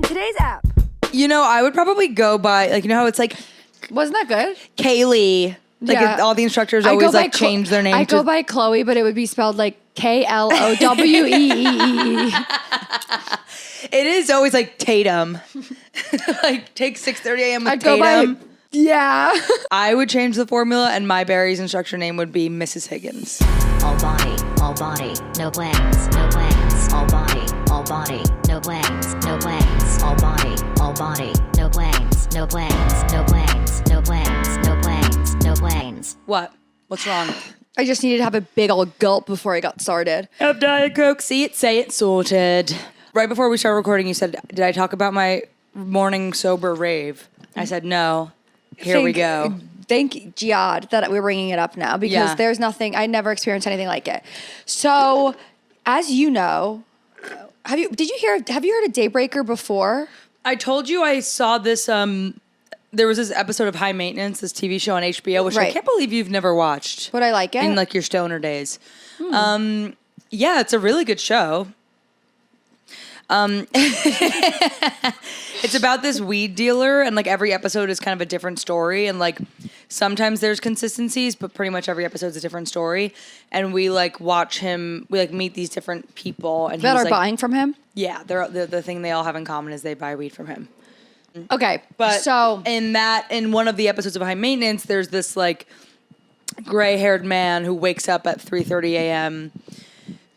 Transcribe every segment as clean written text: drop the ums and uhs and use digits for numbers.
on today's app? You know, I would probably go by, like, you know how it's like Wasn't that good? Kaylee. Like, Yeah. all the instructors always, like, change their name I go by Chloe, but it would be spelled like Kloweee. It is always, like, Tatum. Like, take 6:30 a.m. with I'd go Tatum. by, yeah. I would change the formula, and my Barry's instructor name would be Mrs. Higgins. All body, no plans, no plans. All body, no plans, no plans. All body, no plans, no plans, no plans, no plans, no plans, no plans. What? What's wrong? I just needed to have a big old gulp before I got started. Have Diet Coke. See it, say it, sorted. Right before we started recording, you said, did I talk about my morning sober rave? I said, no. Here we go. Thank God that we're bringing it up now because there's nothing, I never experienced anything like it. So, as you know, have you heard of Daybreaker before? I told you I saw this, there was this episode of High Maintenance, this TV show on HBO, which I can't believe you've never watched. Would I like it? In like your stoner days. Yeah, it's a really good show. It's about this weed dealer, and like every episode is kind of a different story, and like sometimes there's consistencies, but pretty much every episode is a different story. And we like watch him, we like meet these different people, and that he's are like, buying from him? Yeah, the thing they all have in common is they buy weed from him. Okay, But so in one of the episodes of High Maintenance, there's this like gray-haired man who wakes up at 3:30 a.m.,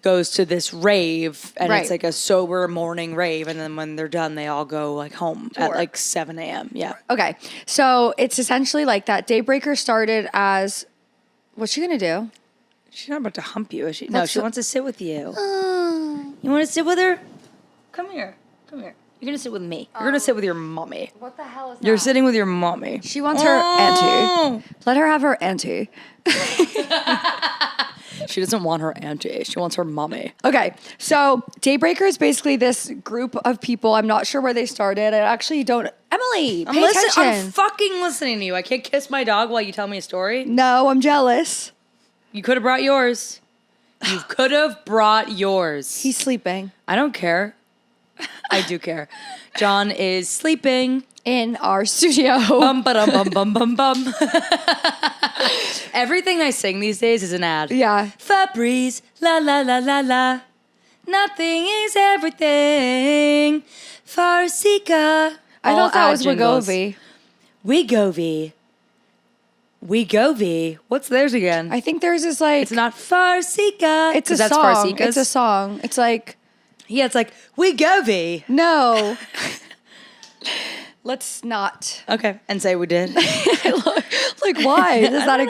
goes to this rave, and it's like a sober morning rave, and then when they're done, they all go like home at like 7 a.m. Yeah. Okay, so it's essentially like that. Daybreaker started as, what's she gonna do? She's not about to hump you, is she? No, she wants to sit with you. You want to sit with her? Come here. Come here. You're going to sit with me. You're going to sit with your mommy. What the hell is that? You're sitting with your mommy. She wants her auntie. Let her have her auntie. She doesn't want her auntie. She wants her mommy. Okay, so Daybreaker is basically this group of people. I'm not sure where they started. I actually don't. Emily, pay attention. I'm fucking listening to you. I can't kiss my dog while you tell me a story. No, I'm jealous. You could have brought yours. You could have brought yours. He's sleeping. I don't care. I do care. John is sleeping In our studio. Bum ba bum bum bum bum. Everything I sing these days is an ad. Yeah. Febreze, la la la la la. Nothing is everything. Farsica. I thought that was Wegovy. Wegovy. Wegovy. What's theirs again? I think there's this like. It's not Farsica. It's a that's song. Farsica's? It's a song. It's like. Yeah, it's like Wegovy. No. Let's not. Okay, and say we did. Like, why? Is that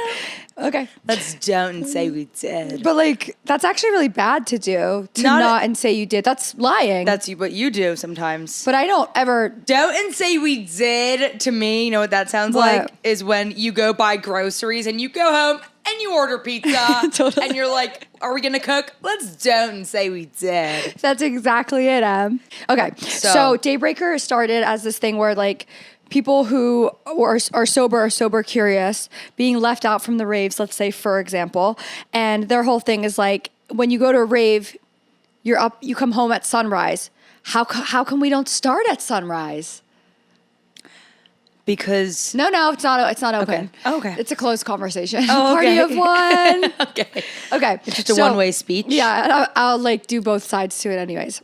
okay? Let's don't say we did. But like, that's actually really bad to do. To not and say you did. That's lying. That's what you do sometimes. But I don't ever. Don't and say we did to me. You know what that sounds like? Is when you go buy groceries and you go home and you order pizza. Totally. And you're like, are we going to cook? Let's don't and say we did. That's exactly it, Em. Okay. So Daybreaker started as this thing where like people who are sober curious, being left out from the raves, let's say, for example. And their whole thing is like, when you go to a rave, you're up, you come home at sunrise. How come we don't start at sunrise? Because no, it's not open. Okay. Oh, okay. It's a closed conversation. Oh, Party okay. of one. Okay. It's just a one-way speech. Yeah, I'll like do both sides to it anyways.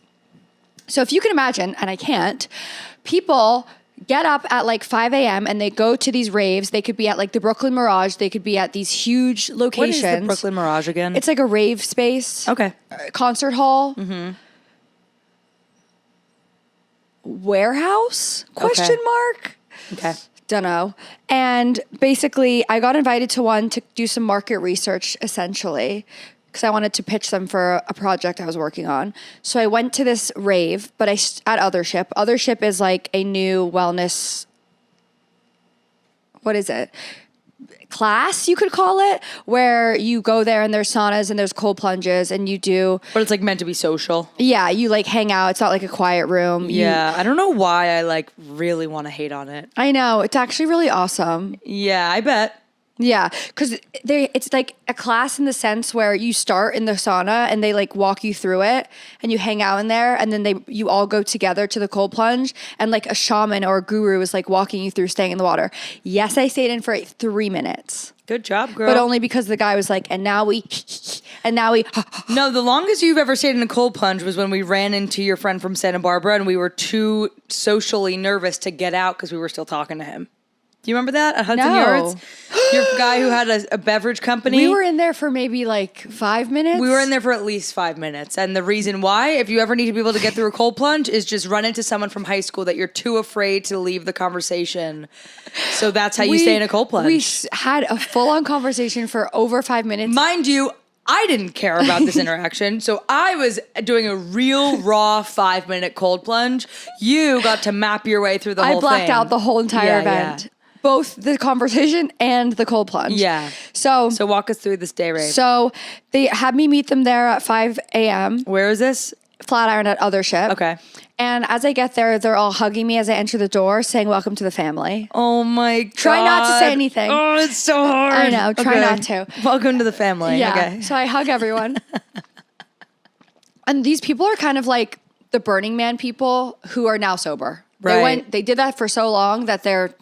So if you can imagine, and I can't, people get up at like 5 a.m. and they go to these raves. They could be at like the Brooklyn Mirage. They could be at these huge locations. What is the Brooklyn Mirage again? It's like a rave space. Okay. Concert hall. Mm-hmm. Warehouse? Question mark? Okay. Don't know. And basically, I got invited to one to do some market research, essentially, because I wanted to pitch them for a project I was working on. So I went to this rave, but at Othership. Othership is like a new wellness, what is it? Class, you could call it, where you go there and there's saunas and there's cold plunges and you do. But it's like meant to be social. Yeah, you like hang out. It's not like a quiet room. Yeah, I don't know why I like really want to hate on it. I know. It's actually really awesome. Yeah, I bet. Yeah, because it's like a class in the sense where you start in the sauna and they like walk you through it and you hang out in there and then you all go together to the cold plunge and like a shaman or a guru is like walking you through staying in the water. Yes, I stayed in for 3 minutes. Good job, girl. But only because the guy was like, and now we. No, the longest you've ever stayed in a cold plunge was when we ran into your friend from Santa Barbara and we were too socially nervous to get out because we were still talking to him. Do you remember that at Hudson Yards? Your guy who had a beverage company. We were in there for maybe like 5 minutes. We were in there for at least 5 minutes. And the reason why, if you ever need to be able to get through a cold plunge, is just run into someone from high school that you're too afraid to leave the conversation. So that's how you stay in a cold plunge. We had a full-on conversation for over 5 minutes. Mind you, I didn't care about this interaction. So I was doing a real raw 5-minute cold plunge. You got to map your way through the whole thing. I blacked out the whole entire event. Yeah. Both the conversation and the cold plunge. Yeah. So walk us through this day rave. So they had me meet them there at 5 a.m. Where is this? Flatiron at Othership. Okay. And as I get there, they're all hugging me as I enter the door, saying, "Welcome to the family." Oh my God. Try not to say anything. Oh, it's so hard. I know. Try not to. Welcome to the family. Yeah. Okay. So I hug everyone. And these people are kind of like the Burning Man people who are now sober. Right. They did that for so long that their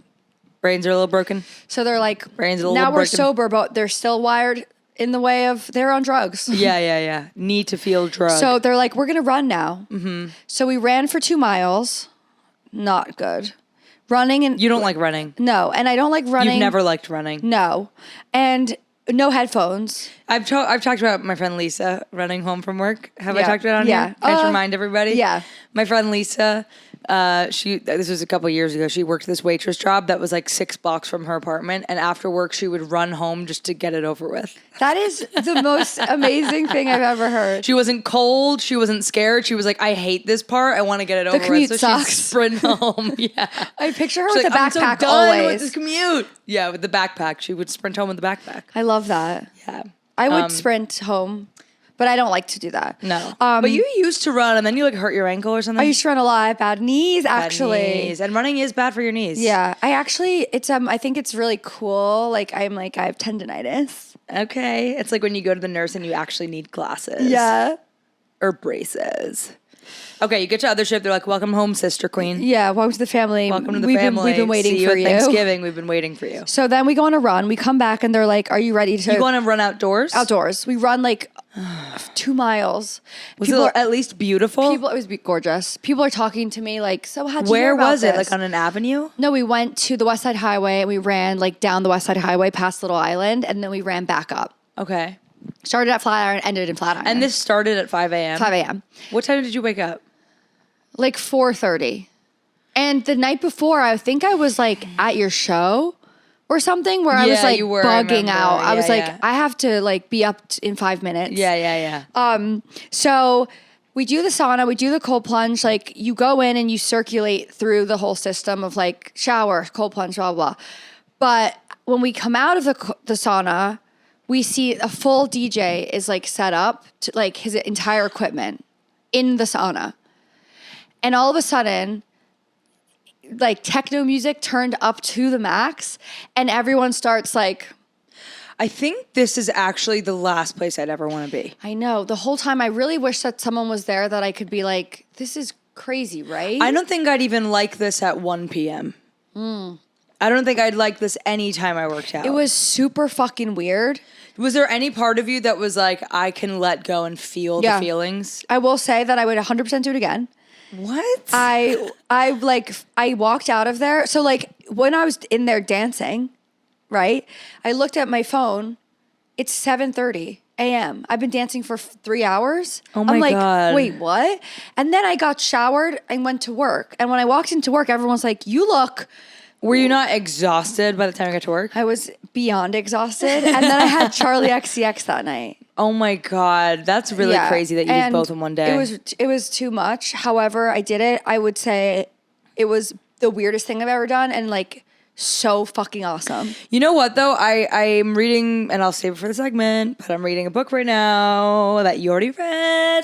brains are a little broken. So they're like, brains are a little now we're broken. sober, but they're still wired in the way of they're on drugs. Yeah. Need to feel drugs. So they're like, we're going to run now. Mm-hmm. So we ran for 2 miles. Not good. Running and... You don't like running? No. And I don't like running. You've never liked running? No. And no headphones. I've talked about my friend Lisa running home from work. Have I talked about it on here? Can I just remind everybody? Yeah. My friend Lisa... this was a couple years ago. She worked this waitress job that was like 6 blocks from her apartment, and after work she would run home just to get it over with. That is the most amazing thing I've ever heard. She wasn't cold. She wasn't scared. She was like, I hate this part. I want to get it over with. So sucks. she'd sprint home. Yeah. I picture her She's with like, the backpack I'm so done always. with this commute. Yeah, with the backpack. She would sprint home with the backpack. I love that. Yeah. I would sprint home. But I don't like to do that. No. But you used to run and then you like hurt your ankle or something? I used to run a lot. I have bad knees, actually. Bad knees. And running is bad for your knees. Yeah. I think it's really cool. Like, I have tendinitis. Okay. It's like when you go to the nurse and you actually need glasses. Yeah. Or braces. Okay, you get to Othership. They're like, welcome home, sister queen. Yeah, welcome to the family. Welcome to the family. We've been waiting See for you. At Thanksgiving, we've been waiting for you. So then we go on a run. We come back and they're like, are you ready to... You want to run outdoors? Outdoors. We run like 2 miles. Was it at least beautiful? It was gorgeous. People are talking to me like, so how'd you Where hear about was it? this? Like on an avenue? No, we went to the West Side Highway and we ran like down the West Side Highway past Little Island and then we ran back up. Okay. Started at Flatiron, ended in Flatiron. And this started at 5 a.m.? 5 a.m. What time did you wake up? Like 4:30. And the night before, I think I was like at your show or something where I was like bugging out. I was like, I have to like be up in 5 minutes. Yeah. So we do the sauna, we do the cold plunge. Like you go in and you circulate through the whole system of like shower, cold plunge, blah, blah, blah. But when we come out of the sauna, we see a full DJ is like set up to like his entire equipment in the sauna. And all of a sudden, like techno music turned up to the max and everyone starts like... I think this is actually the last place I'd ever want to be. I know. The whole time I really wish that someone was there that I could be like, this is crazy, right? I don't think I'd even like this at 1 p.m. I don't think I'd like this anytime I worked out. It was super fucking weird. Was there any part of you that was like, I can let go and feel the feelings? I will say that I would 100% do it again. What? I walked out of there. So like when I was in there dancing, right? I looked at my phone. It's 7:30 a.m. I've been dancing for 3 hours. Oh my God. Wait, what? And then I got showered and went to work. And when I walked into work, everyone's like, you look... Were you not exhausted by the time I got to work? I was beyond exhausted. And then I had Charlie XCX that night. Oh my God. That's really crazy that you did both in one day. It was too much. However, I did it. I would say it was the weirdest thing I've ever done and like so fucking awesome. You know what though? I'm reading, and I'll save it for the segment, but I'm reading a book right now that you already read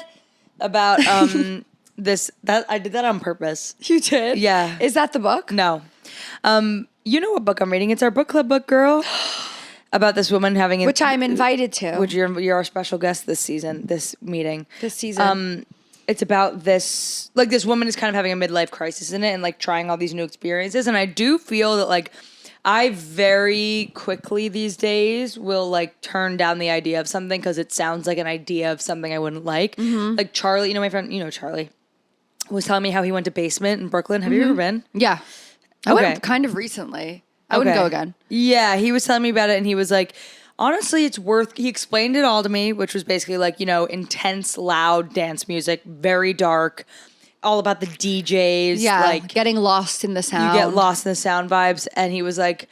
about that I did that on purpose. You did? Yeah. Is that the book? No. You know what book I'm reading? It's our book club book, girl. about this woman having which I'm invited to. Which you're our special guest this season, this meeting. This season. It's about this, like, this woman is kind of having a midlife crisis in it and, like, trying all these new experiences. And I do feel that, like, I very quickly these days will, like, turn down the idea of something because it sounds like an idea of something I wouldn't like. Mm-hmm. Like, Charlie, my friend, Charlie, was telling me how he went to Basement in Brooklyn. Have you ever been? Yeah. I went kind of recently. I wouldn't go again. Yeah, he was telling me about it, and he was like, honestly, it's worth... He explained it all to me, which was basically like, intense, loud dance music, very dark, all about the DJs. Yeah, like getting lost in the sound. You get lost in the sound vibes. And he was like,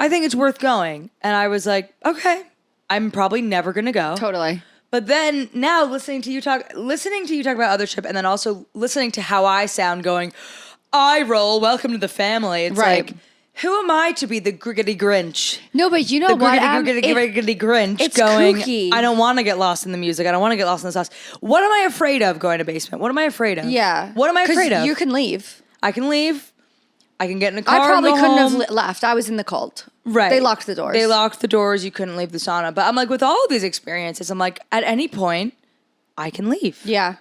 I think it's worth going. And I was like, okay, I'm probably never going to go. Totally. But then now listening to you talk about other shit, and then also listening to how I sound going, I roll, welcome to the family. It's like... Who am I to be the griggity Grinch? No, but you know what? Griggity Grinch it's going, kooky. I don't want to get lost in the music. I don't want to get lost in the sauce. What am I afraid of going to Basement? What am I afraid of? Yeah. What am I afraid of? You can leave. I can leave. I can get in a car. I probably and go couldn't home. have left. I was in the cult. Right. They locked the doors. They locked the doors. You couldn't leave the sauna. But I'm like, with all of these experiences, I'm like, at any point, I can leave. Yeah.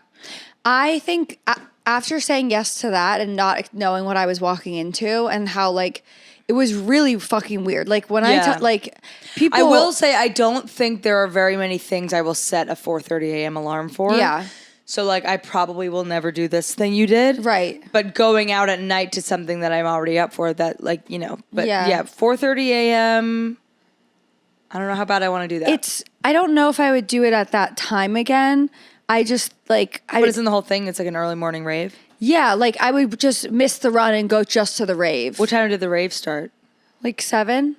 I think after saying yes to that and not knowing what I was walking into and how, like, it was really fucking weird. Like, when people... I will say, I don't think there are very many things I will set a 4:30 a.m. alarm for. Yeah. So, like, I probably will never do this thing you did. Right. But going out at night to something that I'm already up for, that, like, But, yeah 4:30 a.m., I don't know how bad I want to do that. I don't know if I would do it at that time again. I just, like... But isn't the whole thing, it's like an early morning rave? Yeah, like, I would just miss the run and go just to the rave. What time did the rave start? Like 7?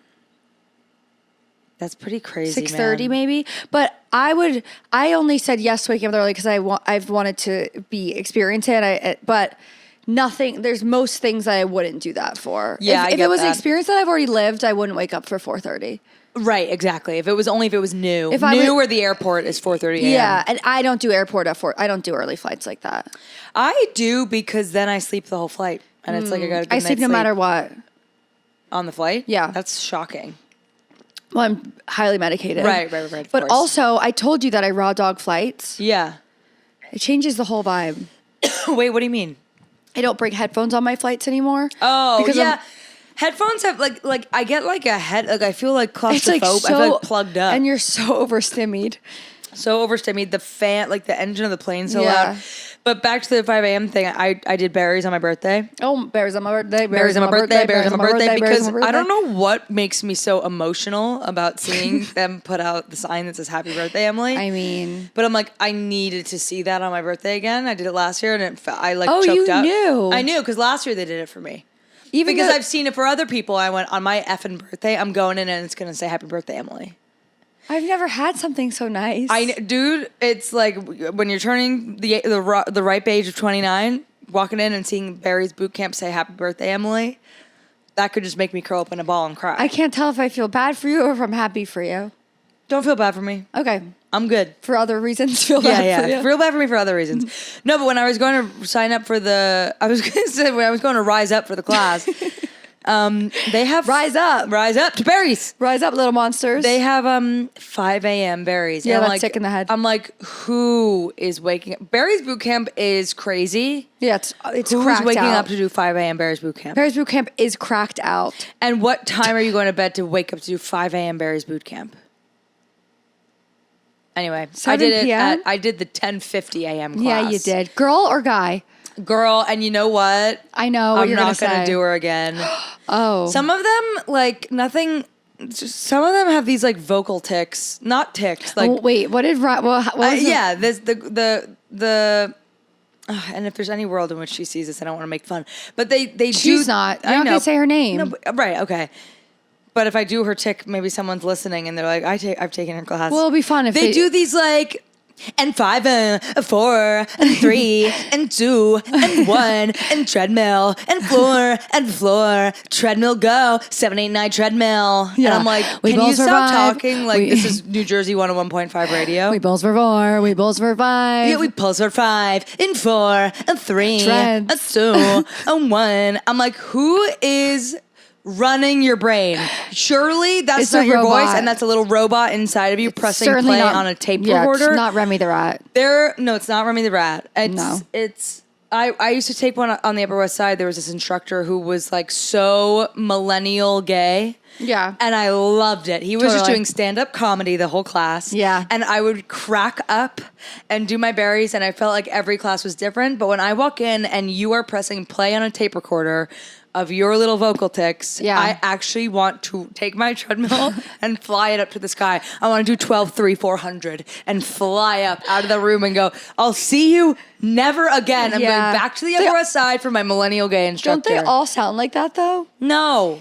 That's pretty crazy, 6:30 maybe. But I only said yes to waking up early because I've wanted to experience it. But nothing, there's most things that I wouldn't do that for. Yeah, if it was an experience that I've already lived, I wouldn't wake up for 4:30. Right, exactly. If it was new. If I was, or the airport is 4:30 a.m. Yeah, and I don't do airport at 4. I don't do early flights like that. I do because then I sleep the whole flight. And it's like I got a good I sleep no matter what. On the flight? Yeah. That's shocking. Well, I'm highly medicated. Right. But also, I told you that I raw dog flights. Yeah. It changes the whole vibe. Wait, what do you mean? I don't bring headphones on my flights anymore. Oh, because yeah. Headphones have like I get like a head, like I feel like claustrophobic. I feel like plugged up. And you're so overstimmied. So overstimmied. The fan, like the engine of the plane so loud. But back to the 5 a.m. thing, I did berries on my birthday. Oh, berries on my birthday. Berries on my birthday. Because I don't know what makes me so emotional about seeing them put out the sign that says Happy Birthday, Emily. I mean. But I'm like, I needed to see that on my birthday again. I did it last year and I like choked up. Oh, you knew. I knew because last year they did it for me. Even because I've seen it for other people. I went on my effing birthday. I'm going in and it's going to say Happy Birthday, Emily. I've never had something so nice. Dude, it's like when you're turning the ripe age of 29, walking in and seeing Barry's boot camp say Happy Birthday, Emily, that could just make me curl up in a ball and cry. I can't tell if I feel bad for you or if I'm happy for you. Don't feel bad for me. Okay. I'm good. For other reasons, feel bad for you. Feel bad for me for other reasons. No, but when I was going to sign up for when I was going to rise up for the class, they have rise up to berries. Rise up, little monsters. They have 5 a.m. berries. Yeah, that's like, sick in the head. I'm like, who is waking up? Berries boot camp is crazy. Yeah, it's Who's cracked waking out. up to do 5 a.m. berries boot camp? Berries boot camp is cracked out. And what time are you going to bed to wake up to do 5 a.m. berries boot camp? Anyway, I did it. I did the 10:50 a.m. class. Yeah, you did. Girl or guy? Girl, and you know what? I know what I'm you're not going to do her again. Oh. Some of them, like, nothing... Some of them have these, like, vocal tics. Not tics. Like, wait, what did... what was yeah, there's and if there's any world in which she sees this, I don't want to make fun. But they do... She's not. You're not going to say her name. No, right, okay. But if I do her tic, maybe someone's listening and they're like, I've taken her class. Well, it'll be fun if they do these, like... And 5 and 4 and 3 and 2 and 1 and treadmill and floor treadmill go 7 8 9 treadmill. Yeah. And I'm like, can you stop talking? Like this is New Jersey 101.5 radio. We pulls for 4, we pulls for 5. Yeah, we pulls for 5 and 4 and 3 Treads. and 2 and 1. I'm like, who is running your brain. Surely that's It's not a your robot. voice, and that's a little robot inside of you pressing Certainly play not, on a tape yeah, recorder. It's not Remy the Rat. No, it's not Remy the Rat. I used to take one on the Upper West Side. There was this instructor who was like so millennial gay. Yeah. And I loved it. He was just Totally. doing stand-up comedy the whole class. Yeah. And I would crack up and do my berries, and I felt like every class was different. But when I walk in and you are pressing play on a tape recorder of your little vocal tics, Yeah. I actually want to take my treadmill and fly it up to the sky. I want to do 12, 3, 400 and fly up out of the room and go, I'll see you never again. I'm Yeah. going back to the Upper West Side for my millennial gay instructor. Don't they all sound like that though? No.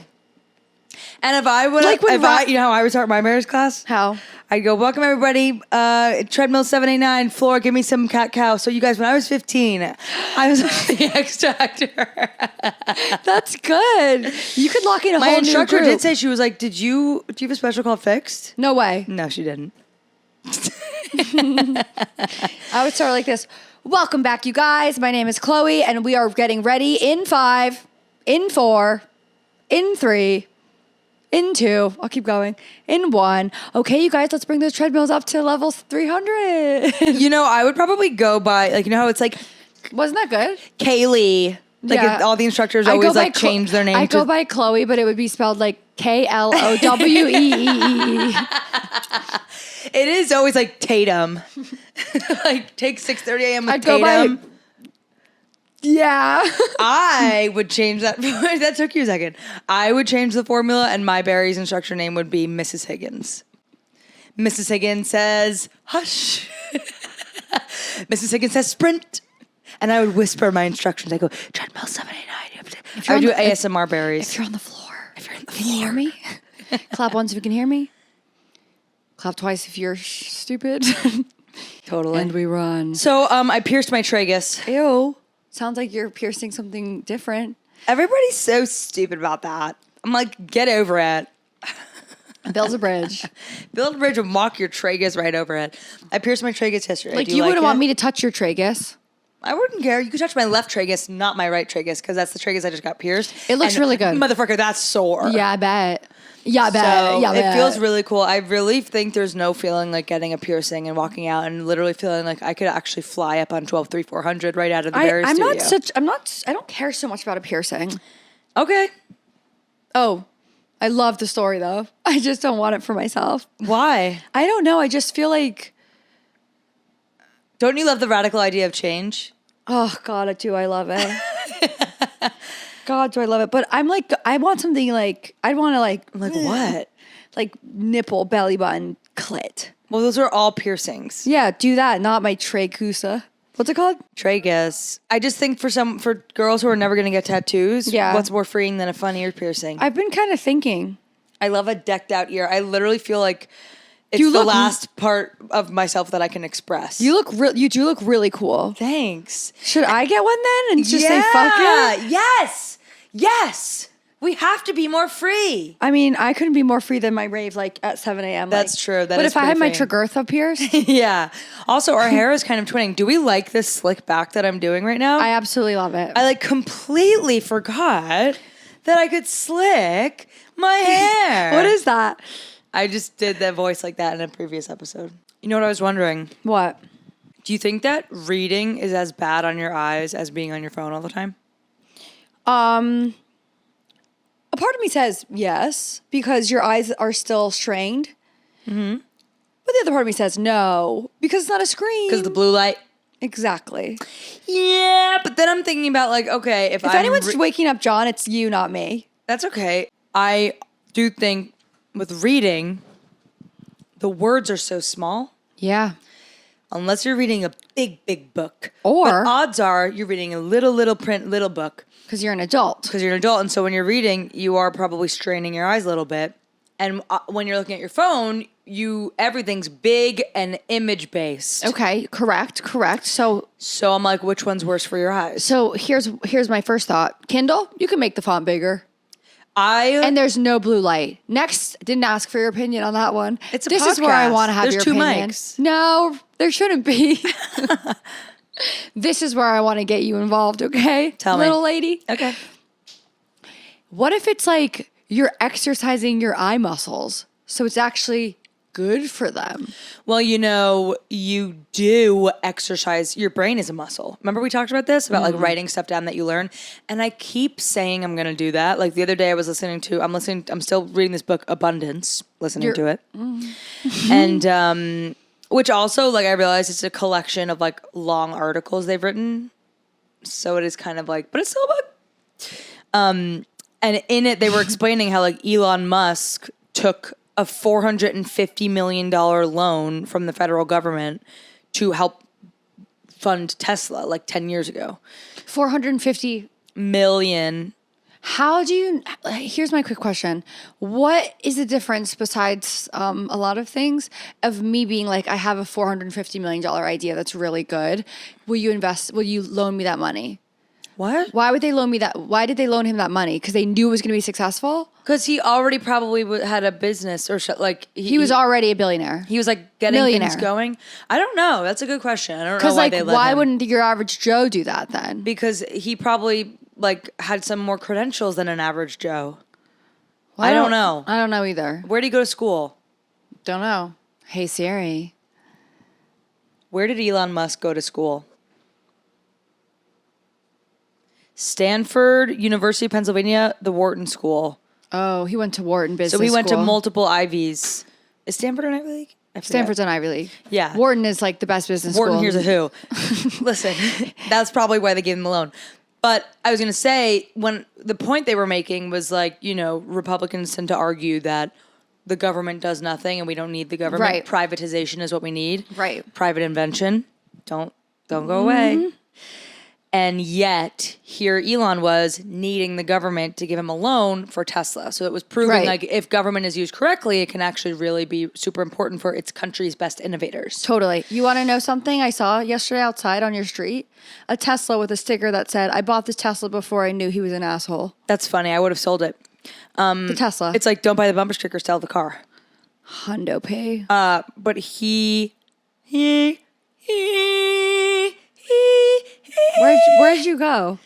And if I would, Like when you know how I would start my marriage class? How? I'd go, welcome everybody, treadmill 789, floor, give me some cat cow. So you guys, when I was 15, I was the X Factor. That's good. You could lock in a My whole instructor new group. did say, she was like, do you have a special called Fixed? No way. No, she didn't. I would start like this. Welcome back, you guys. My name is Chloe, and we are getting ready in 5, in 4, in 3, in 2. I'll keep going. In 1. Okay, you guys, let's bring those treadmills up to level 300. You know, I would probably go by, like, you know how it's like Wasn't that good? Kaylee. Like Yeah. all the instructors I always go by like change their name. I go by Chloe, but it would be spelled like KLOWEEE. It is always like Tatum. Like take 6:30 a.m. with I'd go by- Tatum. Yeah. I would change that. That took you a second. I would change the formula, and my Barry's instructor name would be Mrs. Higgins. Mrs. Higgins says, hush. Mrs. Higgins says, sprint. And I would whisper my instructions. I go, treadmill 789. I would do ASMR berries. If you're on the floor. If you're on the Can you hear me? Clap once if you can hear me. Clap twice if you're stupid. Totally. And we run. So I pierced my tragus. Ew. Sounds like you're piercing something different. Everybody's so stupid about that. I'm like, get over it. Build a bridge. Build a bridge and walk your tragus right over it. I pierced my tragus yesterday. Like Do you you wouldn't like want it? me to touch your tragus. I wouldn't care. You could touch my left tragus, not my right tragus, because that's the tragus I just got pierced. It looks And really good. Motherfucker, that's sore. Yeah, I bet. Yeah, I bet. So yeah, I it bet. feels really cool. I really think there's no feeling like getting a piercing and walking out and literally feeling like I could actually fly up on 12, 3, 400 right out of the Barry I studio. don't care so much about a piercing. Okay. Oh, I love the story though. I just don't want it for myself. Why? I don't know. I just feel like, Don't you love the radical idea of change? oh God, do I love it. God, do I love it. But I'm like, I want something like, I'd want to like What? like nipple, belly button, clit. Well, those are all piercings. Yeah, do that, not my tragusa. What's it called? Tragus. I just think for girls who are never going to get tattoos, Yeah. what's more freeing than a fun ear piercing? I've been kind of thinking. I love a decked out ear. I literally feel like it's You the look- last part of myself that I can express. You do look really cool. Thanks. Should I get one then and just say fuck it? Yes. Yes. We have to be more free. I mean, I couldn't be more free than my rave like at 7 a.m. That's like- true. That but is if I had my pretty tragus pierced, Yeah. Also, our hair is kind of twinning. Do we like this slick back that I'm doing right now? I absolutely love it. I like completely forgot that I could slick my hair. What is that? I just did that voice like that in a previous episode. You know what I was wondering? What? Do you think that reading is as bad on your eyes as being on your phone all the time? A part of me says yes, because your eyes are still strained. Mm-hmm. But the other part of me says no, because it's not a screen. Because the blue light. Exactly. Yeah, but then I'm thinking about like, okay, if Anyone's waking up John, it's you, not me. that's okay. I do think with reading, the words are so small. Yeah. Unless you're reading a big, big book. Or- but odds are you're reading a little print, little book. Because you're an adult. Because you're an adult. And so when you're reading, you are probably straining your eyes a little bit. And when you're looking at your phone, everything's big and image based. Okay, correct. So I'm like, which one's worse for your eyes? So here's my first thought. Kindle, you can make the font bigger. And there's no blue light. Next, didn't ask for your opinion on that one. It's a This is where I podcast. want to have There's your 2 opinion. mics. No, there shouldn't be. This is where I want to get you involved, okay? Tell me. Little lady. Okay. What if it's like you're exercising your eye muscles. So it's actually good for them. Well, you do exercise. Your brain is a muscle. Remember we talked about this, about like writing stuff down that you learn? And I keep saying I'm going to do that. Like the other day I was I'm still reading this book, Abundance, listening to it. And, which also like I realized it's a collection of like long articles they've written. So it is kind of like, but it's still a book. And in it, they were explaining how like Elon Musk took a $450 million loan from the federal government to help fund Tesla like 10 years ago. 450 million. Here's my quick question. What is the difference besides a lot of things of me being like, I have a $450 million idea that's really good. Will you loan me that money? What? Why would they loan me that? Why did they loan him that money? Because they knew it was going to be successful? Because he already probably had a business or like he was already a billionaire. He was like getting things going. I don't know. That's a good question. I don't know why they let him. Why wouldn't your average Joe do that then? Because he probably like had some more credentials than an average Joe. Well, I don't know. I don't know either. Where did he go to school? Don't know. Hey Siri. Where did Elon Musk go to school? Stanford, University of Pennsylvania, the Wharton School. Oh, he went to Wharton Business School. So he went to School. multiple Ivies. Is Stanford an Ivy League? Stanford's an Ivy League. Yeah. Wharton is like the best business Wharton, school. here's a who. Listen, that's probably why they gave him the loan. But I was going to say, when the point they were making was like, Republicans tend to argue that the government does nothing and we don't need the government. Right. Privatization is what we need. Right. Private invention. Don't go away. And yet, here Elon was needing the government to give him a loan for Tesla. So it was proving like if government is used correctly, it can actually really be super important for its country's best innovators. Totally. You want to know something I saw yesterday outside on your street? A Tesla with a sticker that said, I bought this Tesla before I knew he was an asshole. That's funny. I would have sold it. The Tesla. It's like, don't buy the bumper sticker, sell the car. Hundo pay. But Where'd you go?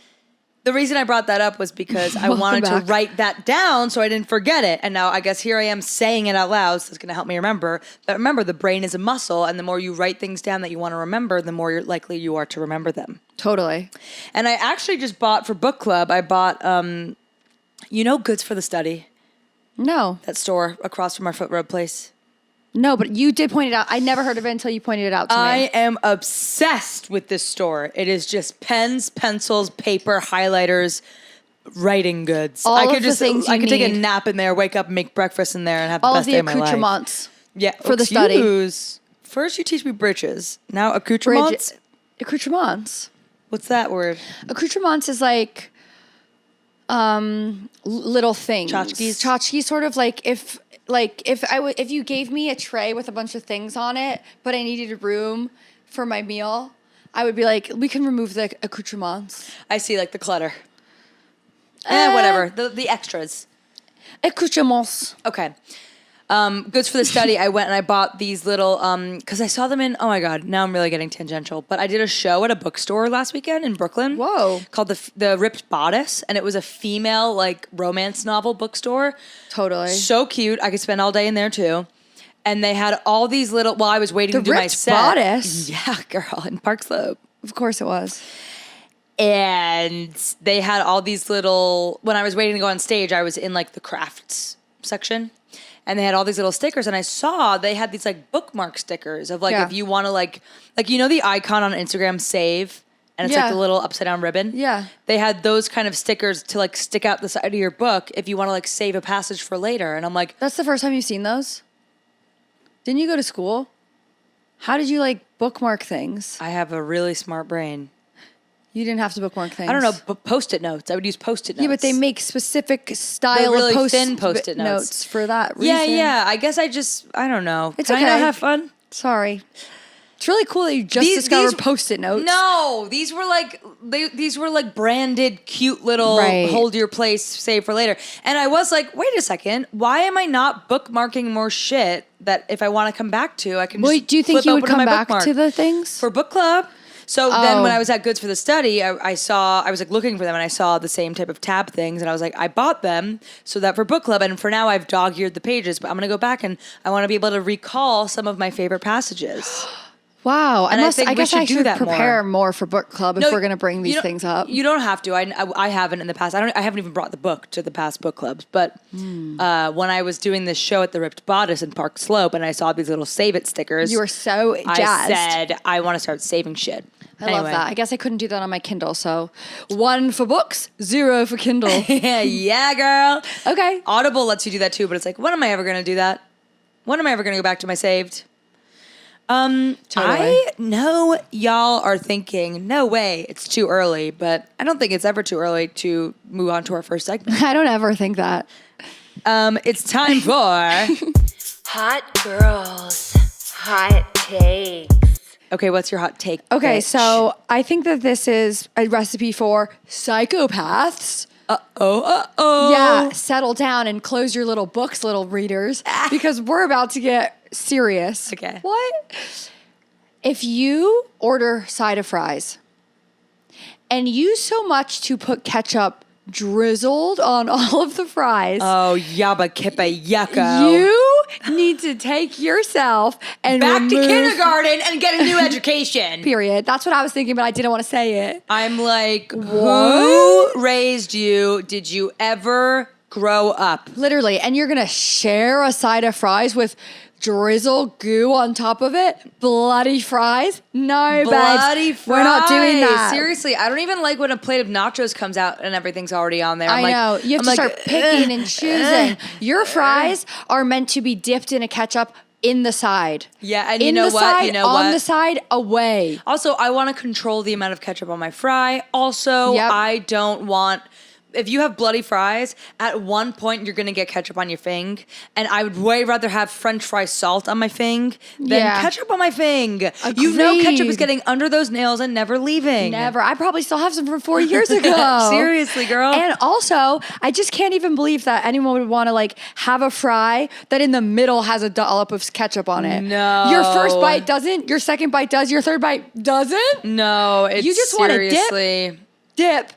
The reason I brought that up was because I wanted to write that down so I didn't forget it. And now I guess here I am saying it out loud, so it's going to help me remember. But remember, the brain is a muscle, and the more you write things down that you want to remember, the more likely you are to remember them. Totally. And I actually just bought, for book club, I bought, Goods for the Study? No. That store across from our Foot Road place. No, but you did point it out. I never heard of it until you pointed it out to me. I am obsessed with this store. It is just pens, pencils, paper, highlighters, writing goods. All of the things you I could take a need. nap in there, wake up, and make breakfast in there, and have the All best of day the of my life. accoutrements. Yeah, for the study. First, you teach me britches. Now, accoutrements. Accoutrements. What's that word? Accoutrements is like little things. Tchotchkes? Tchotchkes, sort of like if you gave me a tray with a bunch of things on it, but I needed a room for my meal, I would be like, we can remove the accoutrements. I see, like the clutter. Whatever. The extras. Accoutrements. Okay. Goods for the Study. I went and I bought these little, because I saw them in, oh my God, now I'm really getting tangential, but I did a show at a bookstore last weekend in Brooklyn. Whoa. Called the Ripped Bodice, and it was a female, like, romance novel bookstore. Totally. So cute. I could spend all day in there, too. And they had all these little, while I was waiting to do my set. The Ripped Bodice? Yeah, girl, in Park Slope. Of course it was. And they had all these little, when I was waiting to go on stage, I was in, like, the crafts section. And they had all these little stickers, and I saw they had these like bookmark stickers of like if you want to like the icon on Instagram, save, and it's like the little upside down ribbon. Yeah, they had those kind of stickers to like stick out the side of your book if you want to like save a passage for later. And I'm like, that's the first time you've seen those? Didn't you go to school? How did you like bookmark things? I have a really smart brain. You didn't have to bookmark things. I don't know, but Post-it notes. I would use Post-it notes. Yeah, but they make specific style really of thin Post-it notes for that reason. Yeah. I guess I don't know. It's Can okay. I not have fun? Sorry. It's really cool that you just discovered Post-it notes. No, these were like branded, cute little hold your place, save for later. And I was like, wait a second, why am I not bookmarking more shit that if I want to come back to, I can just do you think flip you would open come my back bookmark to the things? for book club? So then when I was at Goods for the Study, I was like looking for them and I saw the same type of tab things and I was like, I bought them so that for book club, and for now I've dog-eared the pages, but I'm going to go back and I want to be able to recall some of my favorite passages. Wow. And I guess I should prepare more for book club if we're going to bring these things up. You don't have to. I haven't in the past. I haven't even brought the book to the past book clubs. But when I was doing this show at the Ripped Bodice in Park Slope and I saw these little save it stickers. You were so jazzed. I said, I want to start saving shit. I love that. I guess I couldn't do that on my Kindle. So 1 for books, 0 for Kindle. Yeah, girl. Okay. Audible lets you do that too, but it's like, when am I ever going to do that? When am I ever going to go back to my saved? Totally. I know y'all are thinking, no way, it's too early, but I don't think it's ever too early to move on to our first segment. I don't ever think that. It's time for Hot Girls, Hot Takes. Okay, what's your hot take? Okay, bitch? so I think that this is a recipe for psychopaths. Yeah, settle down and close your little books, little readers, because we're about to get serious. Okay. What? If you order side of fries and you so much to put ketchup drizzled on all of the fries. Oh, yabba kippa yucko. You need to take yourself and back to kindergarten and get a new education. Period. That's what I was thinking, but I didn't want to say it. I'm like, who raised you? Did you ever grow up? Literally. And you're going to share a side of fries with drizzle goo on top of it? Bloody fries? No, Bloody babes. We're not doing that. Seriously, I don't even like when a plate of nachos comes out and everything's already on there. I know. You have to start picking and choosing. Your fries are meant to be dipped in a ketchup in the side. Yeah, and you know what? On the side, away. Also, I want to control the amount of ketchup on my fry. Also, I don't want... If you have bloody fries, at one point you're gonna get ketchup on your fing, and I would way rather have French fry salt on my fing than ketchup on my fing. Agreed. You know, ketchup is getting under those nails and never leaving. Never. I probably still have some from 4 years ago. Seriously, girl. And also, I just can't even believe that anyone would want to like have a fry that in the middle has a dollop of ketchup on it. No. Your first bite doesn't. Your second bite does. Your third bite doesn't. No, it's you just want to dip.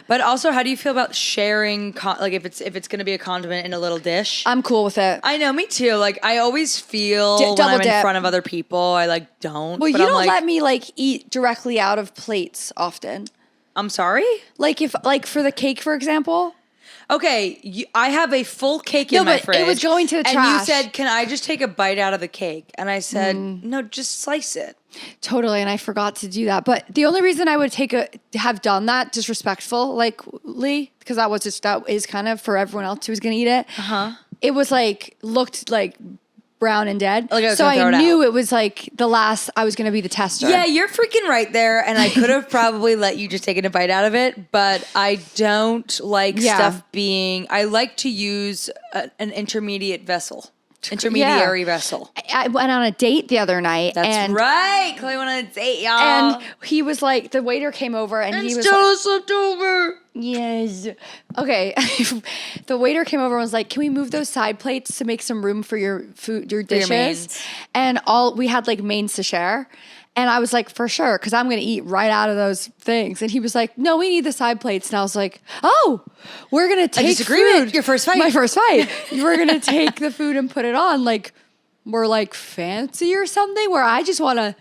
But also, how do you feel about sharing, like if it's going to be a condiment in a little dish? I'm cool with it. I know, me too. Like I always feel when I'm in front of other people, I like don't. Well, you don't let me like eat directly out of plates often. I'm sorry? Like if for the cake, for example. Okay, I have a full cake in my fridge. It was going to the trash. And you said, can I just take a bite out of the cake? And I said, no, just slice it. Totally, and I forgot to do that. But the only reason I would have done that disrespectful, like Leigh, because that is kind of for everyone else who was going to eat it. It was like looked like brown and dead. So I knew it was like the last. I was going to be the tester. Yeah, you're freaking right there, and I could have probably let you just take a bite out of it, but I don't like stuff being. I like to use an intermediate vessel. Intermediary vessel. I went on a date the other night. That's right. Chloe went on a date, y'all. And he was like, the waiter came over and he was still slipped over. Yes. Okay. The waiter came over and was like, can we move those side plates to make some room for your food, your dishes? And we had like mains to share. And I was like, for sure, because I'm going to eat right out of those things. And he was like, no, we need the side plates. And I was like, oh, we're going to take food. Your first fight. My first fight. We're going to take the food and put it on. Like, we're like fancy or something where I just want to.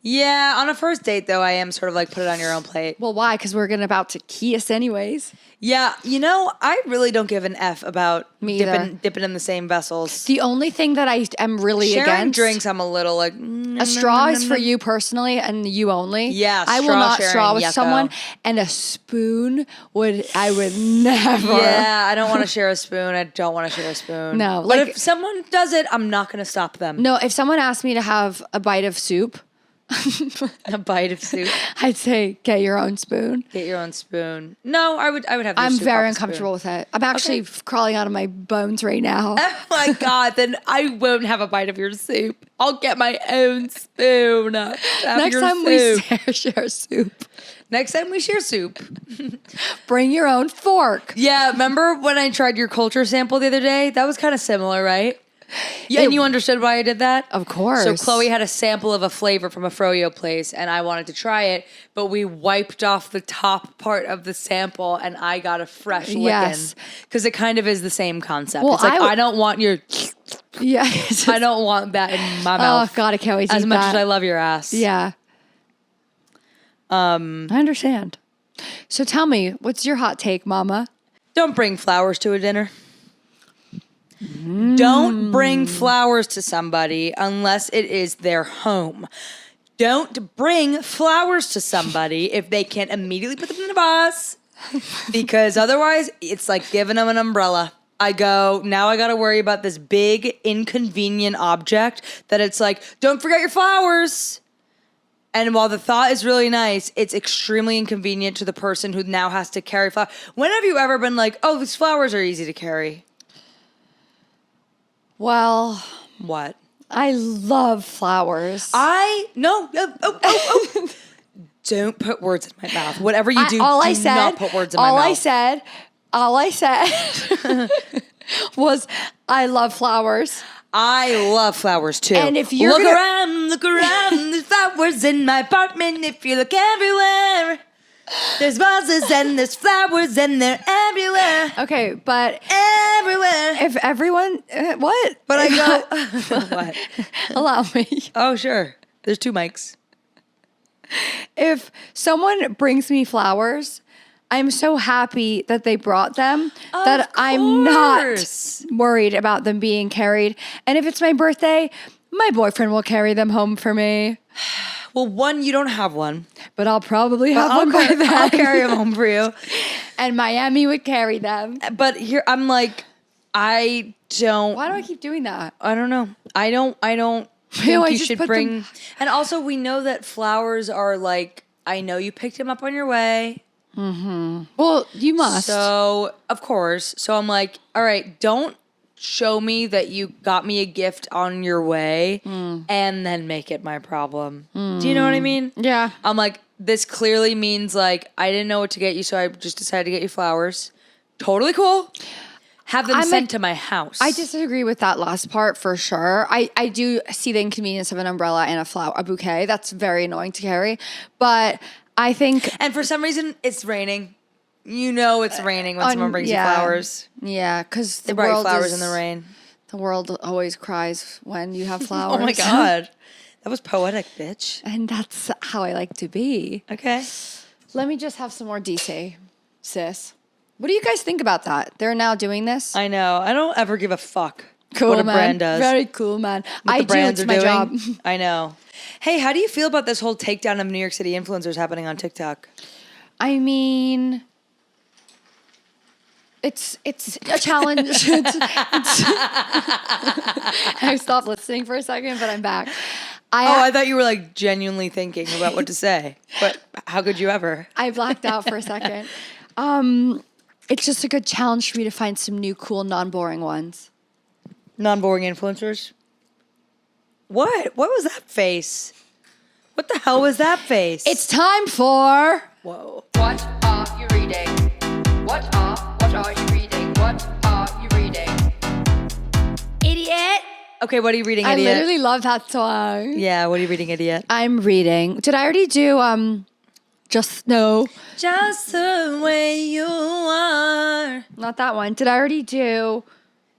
Yeah, on a first date, though, I am sort of like put it on your own plate. Well, why? Because we're about to kiss anyways. Yeah, I really don't give an F about dipping in the same vessels. The only thing that I am really Sharing against drinks, I'm a little like a straw is for you personally and you only. Yeah, I will not straw with someone, and a spoon I would never. Yeah, I don't want to share a spoon. I don't want to share a spoon. No, but if someone does it, I'm not going to stop them. No, if someone asked me to have a bite of soup. A bite of soup. I'd say get your own spoon. Get your own spoon. No, I would have. I'm very uncomfortable with it. I'm actually crawling out of my bones right now. Oh my god! Then I won't have a bite of your soup. I'll get my own spoon. Next time we share soup. Next time we share soup. Bring your own fork. Yeah, remember when I tried your culture sample the other day? That was kind of similar, right? Yeah, and you understood why I did that? Of course. So Chloe had a sample of a flavor from a froyo place, and I wanted to try it, but we wiped off the top part of the sample, and I got a fresh licking. Yes. Because it kind of is the same concept. Well, it's like, I don't want your... Yeah. I don't want that in my mouth. Oh, God, I can't wait to eat as much that. as I love your ass. Yeah. I understand. So tell me, what's your hot take, Mama? Don't bring flowers to a dinner. Don't bring flowers to somebody unless it is their home. Don't bring flowers to somebody if they can't immediately put them in a vase, because otherwise it's like giving them an umbrella. Now I got to worry about this big inconvenient object that it's like, don't forget your flowers. And while the thought is really nice, it's extremely inconvenient to the person who now has to carry flowers. When have you ever been like, oh, these flowers are easy to carry? Well, What? I love flowers. No. Don't put words in my mouth. Whatever you do, not put words in my mouth. All I said was I love flowers. I love flowers too. And if you're look around, there's flowers in my apartment. If you look everywhere, there's vases and there's flowers and they're everywhere. Okay, but Everywhere. if everyone, what? But I go, what? Allow me. Oh, sure. There's 2 mics. If someone brings me flowers, I'm so happy that they brought them that I'm not worried about them being carried. And if it's my birthday, my boyfriend will carry them home for me. Well, one, you don't have one. But I'll probably have one by then. I'll carry them home for you. And Miami would carry them. But here, I'm like, I don't. Why do I keep doing that? I don't know. I don't think you should bring. And also, we know that flowers are like, I know you picked them up on your way. Mm-hmm. Well, you must. So, of course. So I'm like, all right, don't show me that you got me a gift on your way and then make it my problem. Do you know what I mean? Yeah. I'm like, this clearly means like, I didn't know what to get you, so I just decided to get you flowers. Totally cool. Have them sent to my house. I disagree with that last part for sure. I do see the inconvenience of an umbrella and a bouquet. That's very annoying to carry. But I think... And for some reason, it's raining. You know it's raining when someone brings you flowers. Yeah, because They brought you flowers in the rain. The world always cries when you have flowers. Oh my God. That was poetic, bitch. And that's how I like to be. Okay. Let me just have some more DC, sis. What do you guys think about that? They're now doing this? I know. I don't ever give a fuck cool, what a man. brand does. Very cool, man. What the brands it's my job. I know. Hey, how do you feel about this whole takedown of New York City influencers happening on TikTok? I mean... It's a challenge. I stopped listening for a second, but I'm back. I thought you were like genuinely thinking about what to say. But how could you ever? I blacked out for a second. It's just a good challenge for me to find some new, cool, non-boring ones. Non-boring influencers? What? What was that face? What the hell was that face? It's time for... Whoa. What are you reading? What are you reading? What are you reading? Idiot. Okay, what are you reading, I idiot? literally love that song. Yeah, what are you reading, idiot? I'm reading... Did I already do... Just No? Just the way you are. Not that one. Did I already do...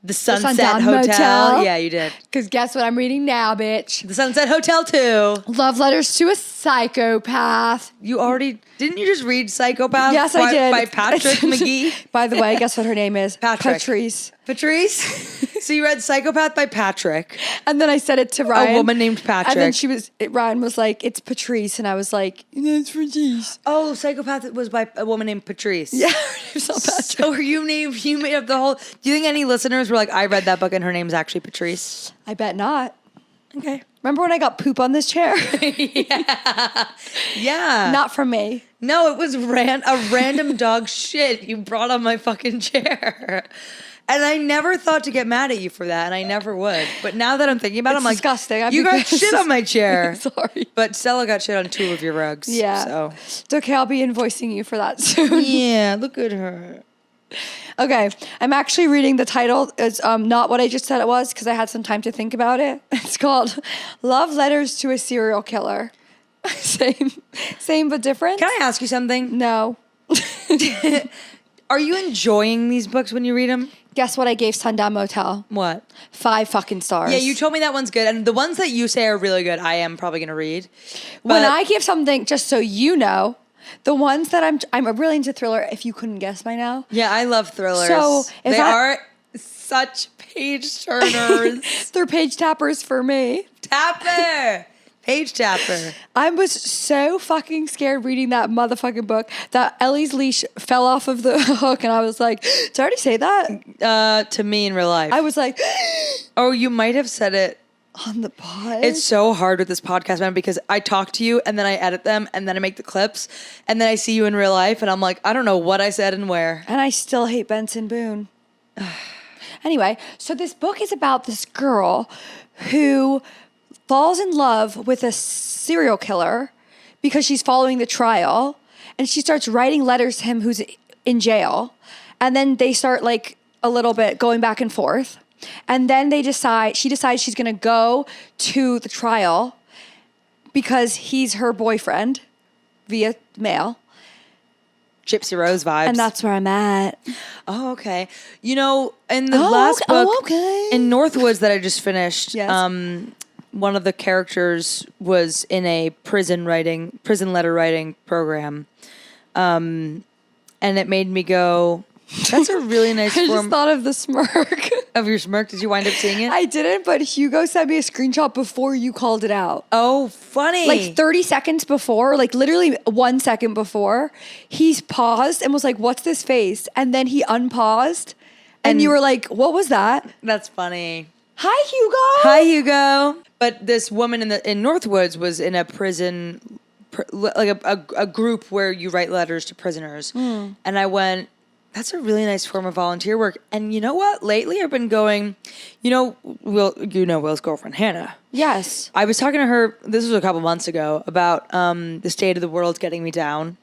The Sunset Sundown Hotel. Motel? Yeah, you did. Because guess what I'm reading now, bitch? The Sunset Hotel 2. Love Letters to a Psychopath. You already... Didn't you just read Psychopath? Yes, I did. By Patrick McGee? By the way, guess what her name is? Patrick. Patrice. Patrice? So you read Psychopath by Patrick. And then I said it to Ryan. A woman named Patrick. And then Ryan was like, it's Patrice. And I was like, no, it's Patrice. Oh, Psychopath was by a woman named Patrice. Yeah, her name's not Patrick. So you made up the whole... Do you think any listeners were like, I read that book and her name's actually Patrice? I bet not. Okay. Remember when I got poop on this chair? Yeah. Not from me. No, it was a random dog shit you brought on my fucking chair. And I never thought to get mad at you for that, and I never would. But now that I'm thinking about it, I'm like, disgusting. You got shit on my chair. Sorry. But Stella got shit on 2 of your rugs. Yeah. So It's okay. I'll be invoicing you for that soon. yeah, look at her. Okay, I'm actually reading the title. It's not what I just said it was because I had some time to think about it. It's called Love Letters to a Serial Killer. Same but different. Can I ask you something? No. Are you enjoying these books when you read them? Guess what I gave Sundown Motel? What? 5 fucking stars. Yeah, you told me that one's good. And the ones that you say are really good, I am probably going to read. When I give something, just so you know, the ones that I'm really into thriller, if you couldn't guess by now. Yeah, I love thrillers. So they are such page turners. They're page tappers for me. Tapper. Page tapper. I was so fucking scared reading that motherfucking book that Ellie's leash fell off of the hook, and I was like, did I already say that? To me in real life. I was like, oh, you might have said it on the pod. It's so hard with this podcast, man, because I talk to you and then I edit them and then I make the clips and then I see you in real life and I'm like, I don't know what I said and where. And I still hate Benson Boone. Anyway, so this book is about this girl who falls in love with a serial killer because she's following the trial, and she starts writing letters to him who's in jail, and then they start like a little bit going back and forth, and then she decides she's going to go to the trial because he's her boyfriend via mail. Gypsy Rose vibes. And that's where I'm at. Oh, okay. You know, in the last book, in Northwoods that I just finished, yes. One of the characters was in a prison letter writing program. And it made me go, that's a really nice I form. just thought of the smirk. Of your smirk? Did you wind up seeing it? I didn't, but Hugo sent me a screenshot before you called it out. Oh, funny. Like 30 seconds before, like literally 1 second before, he's paused and was like, what's this face? And then he unpaused and you were like, what was that? That's funny. Hi, Hugo. Hi, Hugo. But this woman in Northwoods was in a prison, like a group where you write letters to prisoners. And I went, that's a really nice form of volunteer work. And you know what? Lately I've been going, Will's girlfriend, Hannah. Yes. I was talking to her, this was a couple months ago, about the state of the world getting me down.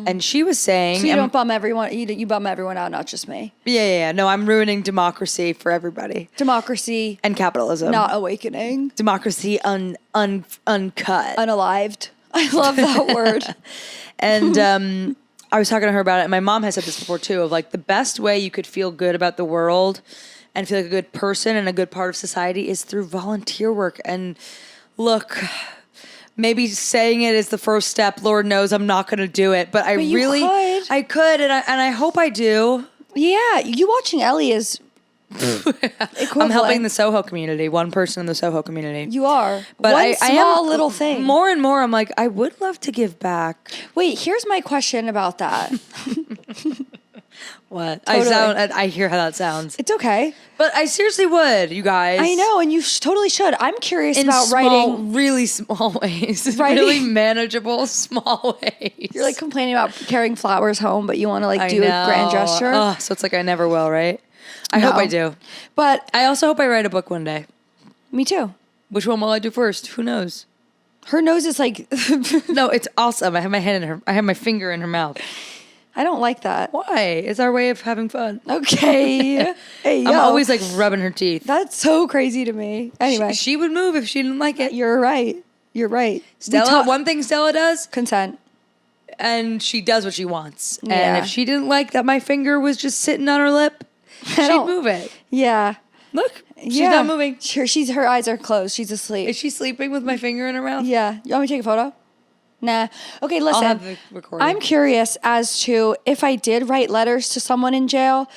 And she was saying... So you don't bum everyone, you bum everyone out, not just me. Yeah. No, I'm ruining democracy for everybody. Democracy. And capitalism. Not awakening. Democracy uncut. Unalived. I love that word. And I was talking to her about it, and my mom has said this before too, of like the best way you could feel good about the world and feel like a good person and a good part of society is through volunteer work. And look, maybe saying it is the first step. Lord knows I'm not going to do it, but I could, and I hope I do. Yeah, you watching Ellie is... I'm helping the Soho community, one person in the Soho community. You are. But I am little thing. More and more, I'm like, I would love to give back. Wait, here's my question about that. What? Totally. I hear how that sounds. It's okay. But I seriously would, you guys. I know, and you totally should. I'm curious about writing. Really small ways. Writing, really manageable, small ways. You're like complaining about carrying flowers home, but you want to like do a grand gesture. Oh, so it's like I never will, right? I hope I do. But I also hope I write a book one day. Me too. Which one will I do first? Who knows? Her nose is like... No, it's awesome. I have my finger in her mouth. I don't like that. Why? It's our way of having fun. Okay. Hey, I'm always like rubbing her teeth. That's so crazy to me. Anyway. She would move if she didn't like it. You're right. Stella, one thing Stella does? Consent. And she does what she wants. Yeah. And if she didn't like that my finger was just sitting on her lip, she'd move it. Yeah. Look, she's not moving. Her eyes are closed. She's asleep. Is she sleeping with my finger in her mouth? Yeah. You want me to take a photo? Nah. Okay, listen. I'll have the recording. I'm curious as to if I did write letters to someone in jail,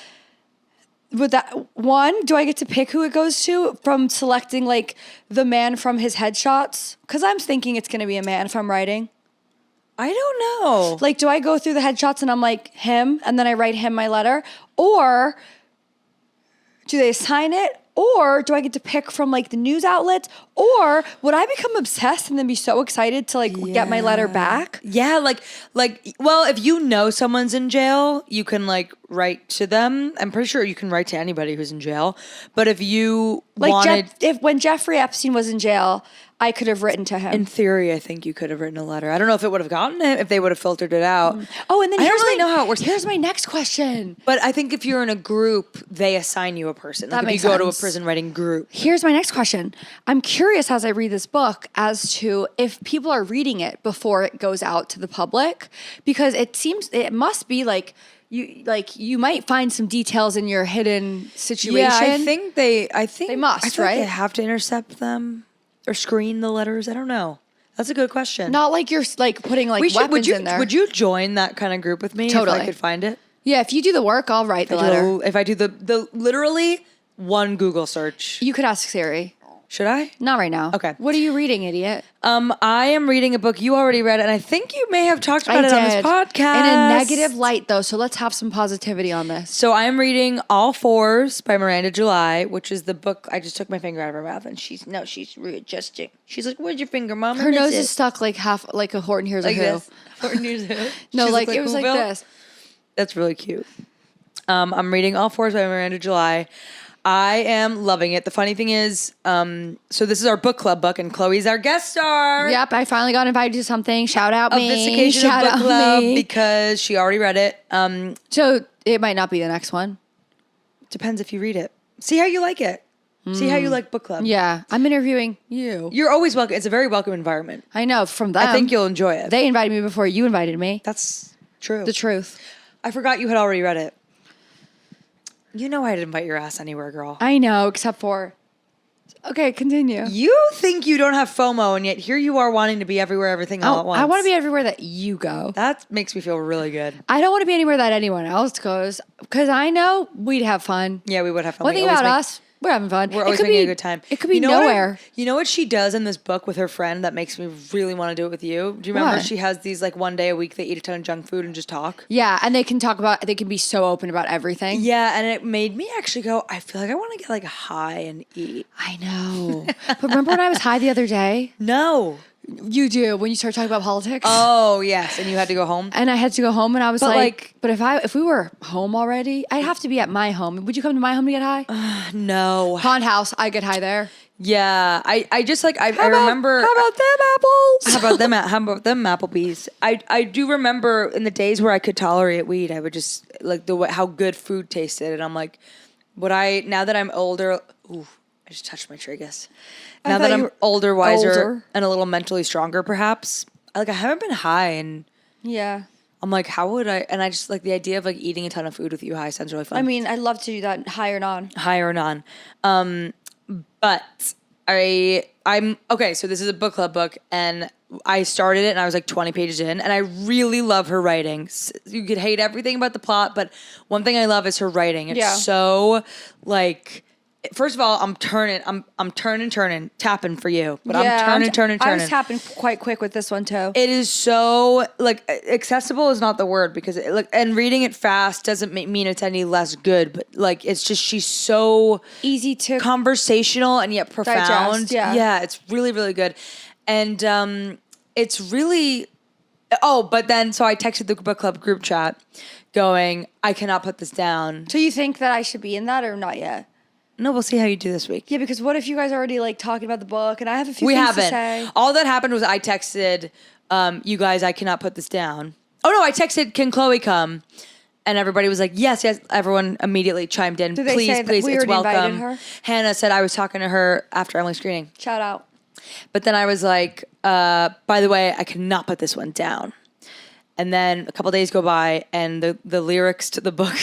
do I get to pick who it goes to from selecting like the man from his headshots? Because I'm thinking it's going to be a man if I'm writing. I don't know. Like, do I go through the headshots and I'm like, him, and then I write him my letter? Or do they sign it Or do I get to pick from like the news outlets? Or would I become obsessed and then be so excited to like get my letter back? Yeah, well, if you know someone's in jail, you can like write to them. I'm pretty sure you can write to anybody who's in jail. But if you wanted, when Jeffrey Epstein was in jail, I could have written to him. In theory, I think you could have written a letter. I don't know if it would have gotten it, if they would have filtered it out. Oh, and then I don't really know how it works. Here's my next question. But I think if you're in a group, they assign you a person. That like makes if you go sense. to a prison writing group. Here's my next question. I'm curious as I read this book as to if people are reading it before it goes out to the public, because it must be like you might find some details in your hidden situation. Yeah, I think they must, I feel right? like they have to intercept them or screen the letters. I don't know. That's a good question. Not like you're like putting like weapons in there. Would you join that kind of group with me Totally. if I could find it? Yeah, if you do the work, I'll write the letter. If I do the literally one Google search. You could ask Siri. Should I? Not right now. Okay. What are you reading, idiot? I am reading a book you already read, and I think you may have talked about it on this podcast. In a negative light, though, so let's have some positivity on this. So I am reading All Fours by Miranda July, which is the book. I just took my finger out of her mouth, and she's readjusting. She's like, "Where's your finger, Mom?" Her nose is stuck like half, like a Horton Hears like a Who. this. Horton Hears a Who. No, She's like it was like Whoville. this. That's really cute. I'm reading All Fours by Miranda July. I am loving it. The funny thing is, so this is our book club book, and Chloe's our guest star. Yep, I finally got invited to something. Shout out Of me. this occasion Shout of book out club me. because she already read it. So it might not be the next one. Depends if you read it. See how you like it. See how you like book club. Yeah, I'm interviewing you. You're always welcome. It's a very welcome environment. I know from them. I think you'll enjoy it. They invited me before you invited me. That's true. The truth. I forgot you had already read it. You know I'd invite your ass anywhere, girl. I know, except for. Okay, continue. You think you don't have FOMO, and yet here you are wanting to be everywhere, everything all at once. I want to be everywhere that you go. That makes me feel really good. I don't want to be anywhere that anyone else goes because I know we'd have fun. Yeah, we would have fun. One thing about us, we're having fun. We're always making a good time. It could be you know nowhere. You know what she does in this book with her friend that makes me really want to do it with you? Do you remember What? she has these like one day a week they eat a ton of junk food and just talk? Yeah, and they can be so open about everything. Yeah, and it made me actually go, I feel like I want to get like high and eat. I know. But remember when I was high the other day? No. You do, when you start talking about politics. Oh, yes. And you had to go home? And I had to go home and I was But, like, but if we were home already, I'd have to be at my home. Would you come to my home to get high? No. Pond house, I get high there. Yeah. I just like, I remember. How about them apples? How about them Applebee's? I do remember in the days where I could tolerate weed, I would just like how good food tasted. And I'm like, now that I'm older, ooh, I just touched my tragus. Now that I'm older, wiser, and a little mentally stronger, perhaps. I haven't been high, and Yeah. I'm like, how would I? And I just like the idea of like eating a ton of food with you high sounds really fun. I mean, I'd love to do that high or non. High or non. But I'm okay. So this is a book club book, and I started it, and I was like 20 pages in, and I really love her writing. You could hate everything about the plot, but one thing I love is her writing. It's so like. First of all, I'm turning, tapping for you. But I'm turning. I was tapping quite quick with this one too. It is so like accessible is not the word because and reading it fast doesn't mean it's any less good. But like it's just she's so easy to conversational and yet profound. digest, yeah. Yeah, it's really really good, and it's really. Oh, but then so I texted the book club group chat, going, I cannot put this down. So you think that I should be in that or not yet? No, we'll see how you do this week. Yeah, because what if you guys are already like talking about the book and I have a few things to say? All that happened was I texted, you guys, I cannot put this down. Oh no, I texted, can Chloe come? And everybody was like, yes, yes. Everyone immediately chimed in. Did they please, say that please, we it's already welcome. invited her? Hannah said I was talking to her after Emily's screening. Shout out. But then I was like, by the way, I cannot put this one down. And then a couple days go by, and the lyrics to the book,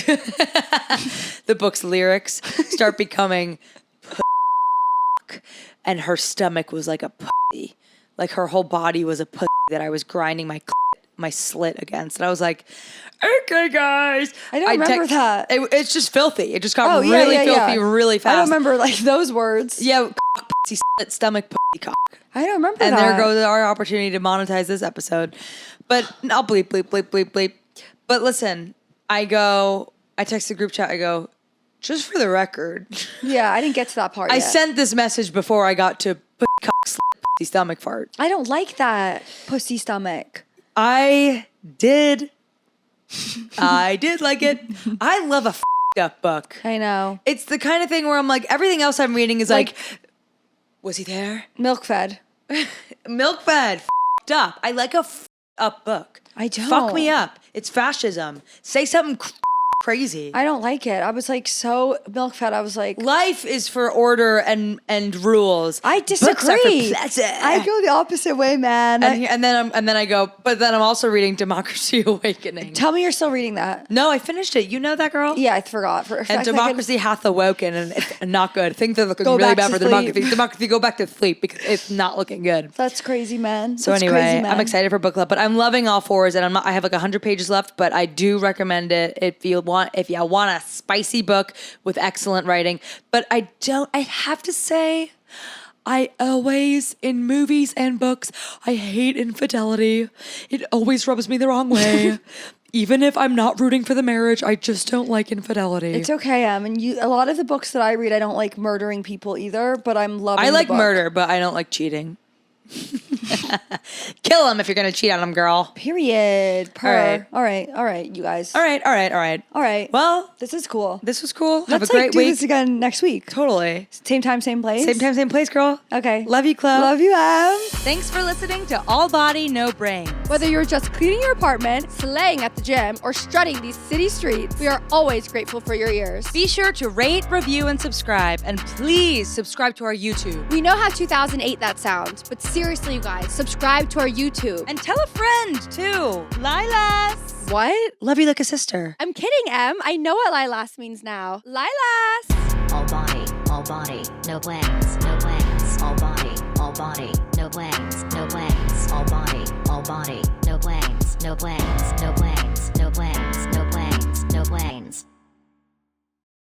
the book's lyrics start becoming and her stomach was like a pussy. Like her whole body was a pussy that I was grinding my slit against. And I was like, okay, guys. I don't remember that. It's just filthy. It just got yeah, really yeah, filthy yeah. really fast. I don't remember like those words. Yeah, pussy, slit, stomach, pussy, cock. I don't remember And that. there goes our opportunity to monetize this episode. But I'll bleep, bleep, bleep, bleep, bleep. But listen, I text the group chat, I go, Just for the record. Yeah, I didn't get to that part I yet. sent this message before I got to cock, slip, pussy, stomach fart. I don't like that pussy stomach. I did like it. I love a up book. I know. It's the kind of thing where I'm like, everything else I'm reading is like was he there? Milk fed. Milk fed. Up. I like a up book. I don't. Fuck me up. It's fascism. Say something crazy. I don't like it. I was like so milk fed. I was like, Life is for order and rules. I disagree. Books are for pleasure. I go the opposite way, man. And then I go, but then I'm also reading Democracy Awakening. Tell me you're still reading that. No, I finished it. You know that, girl? Yeah, I forgot. For a fact, And I Democracy Hath Awoken, and it's not good. Things are looking Go really back bad to for sleep. Democracy. Go back to sleep because it's not looking good. That's crazy, man. So That's anyway, crazy, man. I'm excited for book club, but I'm loving all fours, and I have like 100 pages left, but I do recommend it if you want a spicy book with excellent writing. But I have to say, I always, in movies and books, I hate infidelity. It always rubs me the wrong way. Even if I'm not rooting for the marriage, I just don't like infidelity. It's okay, and a lot of the books that I read, I don't like murdering people either, but I'm loving I like the book. murder, but I don't like cheating. Kill him if you're gonna cheat on him, girl. Period. All All right, you guys. All right. Well, this is cool. This was cool. Let's Have a great do week. this again next week. Totally. Same time, same place. Same time, same place, girl. Okay. Love you, Chloe. Love you, Em. Thanks for listening to All Body, No Brains. Whether you're just cleaning your apartment, slaying at the gym, or strutting these city streets, we are always grateful for your ears. Be sure to rate, review, and subscribe. And please subscribe to our YouTube. We know how 2008 that sounds, but seriously, you guys, subscribe to our YouTube. And tell a friend, too. Lilas. What? Love you like a sister. I'm kidding, Em. I know what lilas means now. Lilas! All body, no plans, no plans. All body, no plans, no plans. All body, no plans, no plans, no plans, no plans, no plans, no plans.